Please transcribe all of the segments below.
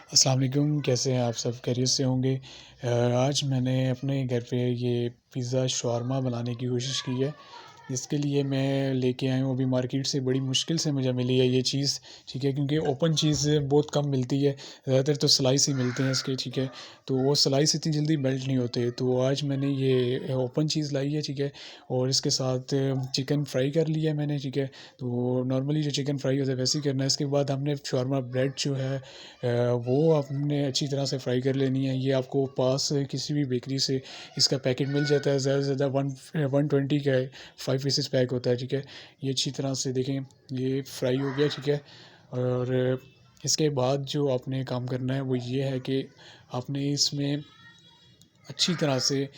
अस्सलाम वालेकुम, कैसे हैं आप सब? खैरियत से होंगे। आज मैंने अपने घर पे ये पिज़्ज़ा शवारमा बनाने की कोशिश की है। इसके लिए मैं लेके आया हूँ अभी मार्केट से, बड़ी मुश्किल से मुझे मिली है ये चीज़, ठीक है? क्योंकि ओपन चीज़ बहुत कम मिलती है, ज़्यादातर तो स्लाइस ही मिलते हैं इसके, ठीक है? तो वो स्लाइस इतनी जल्दी मेल्ट नहीं होते, तो आज मैंने ये ओपन चीज़ लाई है, ठीक है? और इसके साथ चिकन फ्राई कर लिया है मैंने, ठीक है? तो नॉर्मली जो चिकन फ्राई होता है वैसे ही करना है। इसके बाद हमने शवारमा ब्रेड जो है वो आपने अच्छी तरह से फ्राई कर लेनी है। ये आपको पास किसी भी बेकरी से इसका पैकेट मिल जाता है, ज़्यादा से ज़्यादा 120 का है, 5 पीसेस पैक होता है, ठीक है? ये अच्छी तरह से देखें, ये फ्राई हो गया, ठीक है? और इसके बाद जो आपने काम करना है वो ये है कि आपने इसमें अच्छी तरह से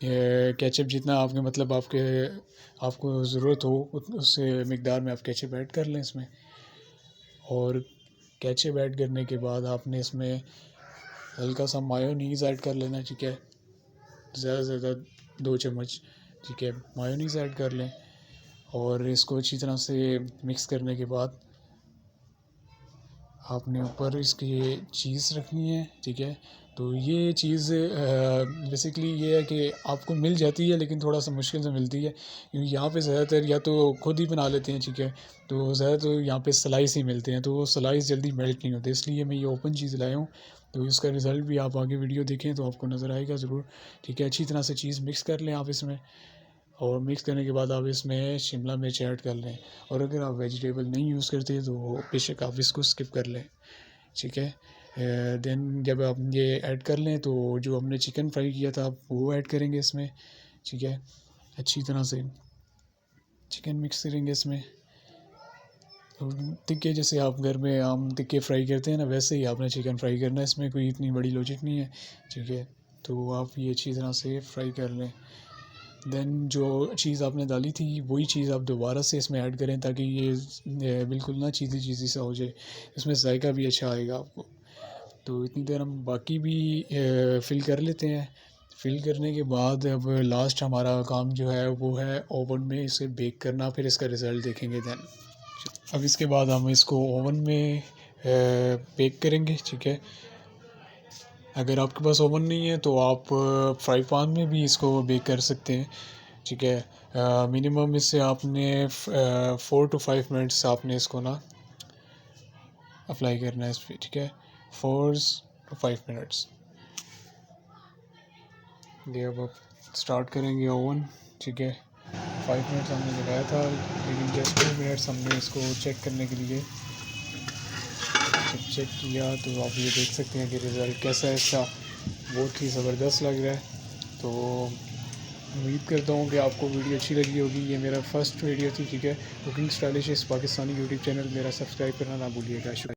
केचप जितना आपके मतलब आपको ज़रूरत हो उस मिकदार में आप केचप ऐड कर लें इसमें। और केचप ऐड करने के बाद आपने इसमें हल्का सा मायोनीज़ ऐड कर लेना, ठीक है? ज़्यादा से ज़्यादा 2 चम्मच, ठीक है? मायोनीज़ ऐड कर लें और इसको अच्छी तरह से मिक्स करने के बाद आपने ऊपर इसकी चीज़ रखनी है, ठीक है? तो ये चीज़ बेसिकली ये है कि आपको मिल जाती है लेकिन थोड़ा सा मुश्किल से मिलती है, क्योंकि यहाँ पे ज़्यादातर या तो खुद ही बना लेते हैं, ठीक है? तो ज़्यादा तो यहाँ पे स्लाइस ही मिलते हैं, तो वो स्लाइस जल्दी मेल्ट नहीं होते, इसलिए मैं ये ओपन चीज़ लाया हूँ। तो इसका रिज़ल्ट भी आप आगे वीडियो देखें तो आपको नज़र आएगा ज़रूर, ठीक है? अच्छी तरह से चीज़ मिक्स कर लें आप इसमें, और मिक्स करने के बाद आप इसमें शिमला मिर्च ऐड कर लें। और अगर आप वेजिटेबल नहीं यूज़ करते तो बेशक आप इसको स्किप कर लें, ठीक है? देन जब आप ये ऐड कर लें तो जो हमने चिकन फ्राई किया था आप वो ऐड करेंगे इसमें, ठीक है? अच्छी तरह से चिकन मिक्स करेंगे इसमें। और टिक्के जैसे आप घर में आम टिक्के फ्राई करते हैं ना, वैसे ही आपने चिकन फ्राई करना है, इसमें कोई इतनी बड़ी लॉजिक नहीं है, ठीक है? तो आप ये अच्छी तरह से फ्राई कर लें। देन जो चीज़ आपने डाली थी वही चीज़ आप दोबारा से इसमें ऐड करें, ताकि ये बिल्कुल ना चीज़ी चीज़ी सा हो जाए, इसमें जायका भी अच्छा आएगा आपको। तो इतनी देर हम बाकी भी फिल कर लेते हैं। फिल करने के बाद अब लास्ट हमारा काम जो है वो है ओवन में इसे बेक करना, फिर इसका रिज़ल्ट देखेंगे देन। अब इसके बाद हम इसको ओवन में बेक करेंगे, ठीक है? अगर आपके पास ओवन नहीं है तो आप फ्राई पैन में भी इसको बेक कर सकते हैं, ठीक है? मिनिमम इससे आपने 4 to 5 मिनट्स आपने इसको ना अप्लाई करना है इस पर, ठीक है? 4 to 5 मिनट्स। ये अब आप स्टार्ट करेंगे ओवन, ठीक है? 5 मिनट्स हमने लगाया था, लेकिन जस्ट 2 मिनट्स हमने इसको चेक करने के लिए जब चेक किया तो आप ये देख सकते हैं कि रिज़ल्ट कैसा है इसका, बहुत ही ज़बरदस्त लग रहा है। तो उम्मीद करता हूँ कि आपको वीडियो अच्छी लगी होगी। ये मेरा फर्स्ट वीडियो थी, ठीक है? Cooking stylish Pakistani YouTube channel मेरा सब्सक्राइब करना ना भूलिएगा। शुक्रिया।